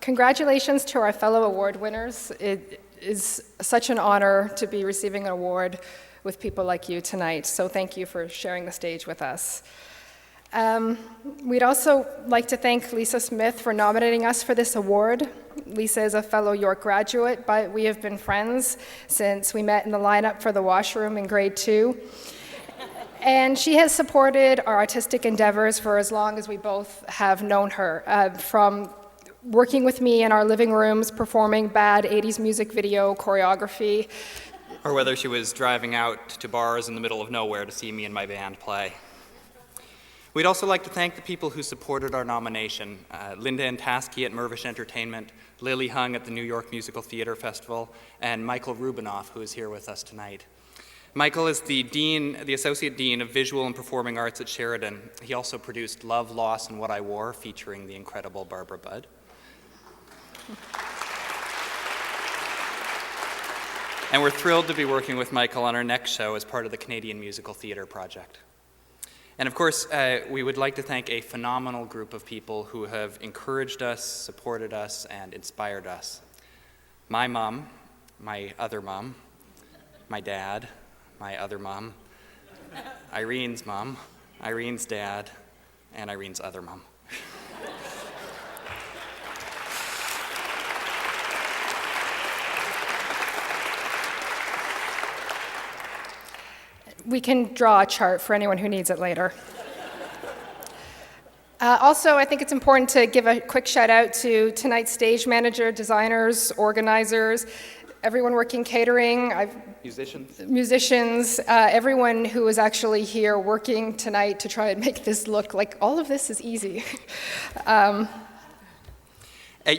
Congratulations to our fellow award winners. It is such an honor to be receiving an award with people like you tonight, so thank you for sharing the stage with us. We'd also like to thank Lisa Smith for nominating us for this award. Lisa is a fellow York graduate, but we have been friends since we met in the lineup for the washroom in grade 2. And she has supported our artistic endeavors for as long as we both have known her, from working with me in our living rooms, performing bad 80s music video choreography. Or whether she was driving out to bars in the middle of nowhere to see me and my band play. We'd also like to thank the people who supported our nomination, Linda Antaski at Mirvish Entertainment, Lily Hung at the New York Musical Theater Festival, and Michael Rubinoff, who is here with us tonight. Michael is the Associate Dean of Visual and Performing Arts at Sheridan. He also produced Love, Loss, and What I Wore, featuring the incredible Barbara Budd. And we're thrilled to be working with Michael on our next show as part of the Canadian Musical Theatre Project. And of course, we would like to thank a phenomenal group of people who have encouraged us, supported us, and inspired us. My mom, my other mom, my dad, my other mom, Irene's mom, Irene's dad, and Irene's other mom. We can draw a chart for anyone who needs it later. Also, I think it's important to give a quick shout out to tonight's stage manager, designers, organizers, everyone working catering, musicians, everyone who is actually here working tonight to try and make this look like all of this is easy. At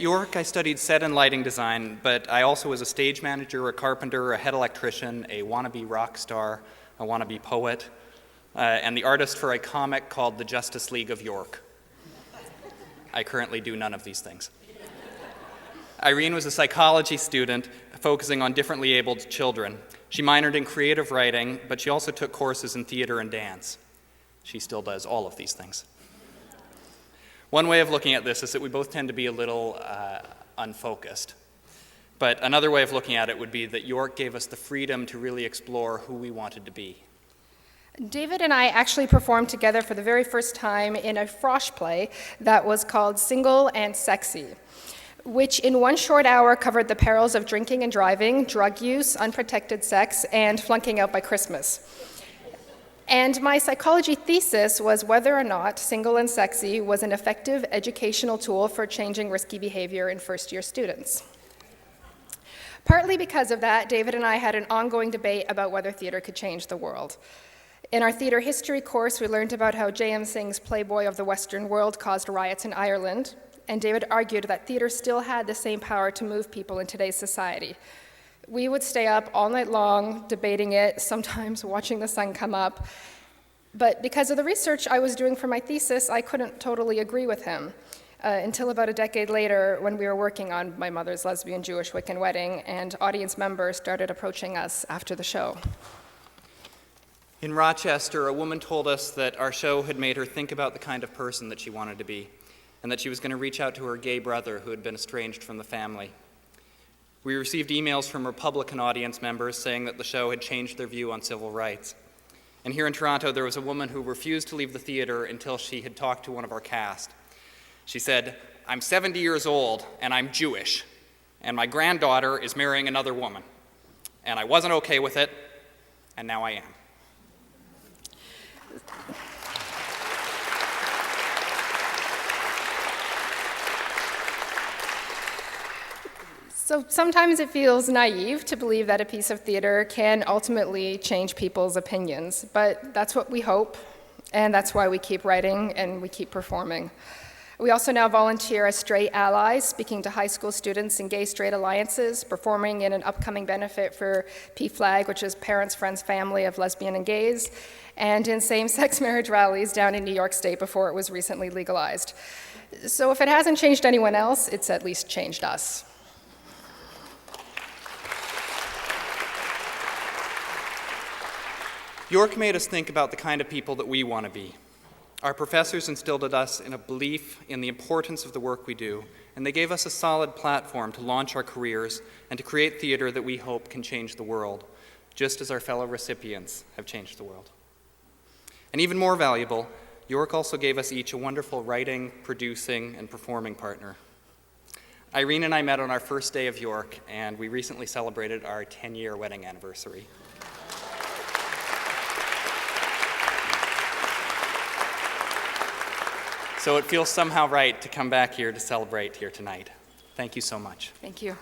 York, I studied set and lighting design, but I also was a stage manager, a carpenter, a head electrician, a wannabe rock star, a wannabe poet, and the artist for a comic called the Justice League of York. I currently do none of these things. Irene was a psychology student focusing on differently abled children. She minored in creative writing, but she also took courses in theater and dance. She still does all of these things. One way of looking at this is that we both tend to be a little unfocused. But another way of looking at it would be that York gave us the freedom to really explore who we wanted to be. David and I actually performed together for the very first time in a Frosh play that was called Single and Sexy, which in one short hour covered the perils of drinking and driving, drug use, unprotected sex, and flunking out by Christmas. And my psychology thesis was whether or not Single and Sexy was an effective educational tool for changing risky behavior in first-year students. Partly because of that, David and I had an ongoing debate about whether theater could change the world. In our theater history course, we learned about how J.M. Singh's Playboy of the Western World caused riots in Ireland, and David argued that theater still had the same power to move people in today's society. We would stay up all night long debating it, sometimes watching the sun come up, but because of the research I was doing for my thesis, I couldn't totally agree with him. Until about a decade later, when we were working on my mother's lesbian Jewish Wiccan wedding, and audience members started approaching us after the show. In Rochester, a woman told us that our show had made her think about the kind of person that she wanted to be, and that she was going to reach out to her gay brother who had been estranged from the family. We received emails from Republican audience members saying that the show had changed their view on civil rights. And here in Toronto, there was a woman who refused to leave the theater until she had talked to one of our cast. She said, "I'm 70 years old, and I'm Jewish, and my granddaughter is marrying another woman. And I wasn't okay with it, and now I am." So sometimes it feels naive to believe that a piece of theater can ultimately change people's opinions, but that's what we hope, and that's why we keep writing and we keep performing. We also now volunteer as straight allies, speaking to high school students in gay straight alliances, performing in an upcoming benefit for PFLAG, which is Parents, Friends, Family of Lesbian and Gays, and in same-sex marriage rallies down in New York State before it was recently legalized. So if it hasn't changed anyone else, it's at least changed us. York made us think about the kind of people that we want to be. Our professors instilled in us in a belief in the importance of the work we do and they gave us a solid platform to launch our careers and to create theater that we hope can change the world, just as our fellow recipients have changed the world. And even more valuable, York also gave us each a wonderful writing, producing, and performing partner. Irene and I met on our first day of York, and we recently celebrated our 10-year wedding anniversary. So it feels somehow right to come back here to celebrate here tonight. Thank you so much. Thank you.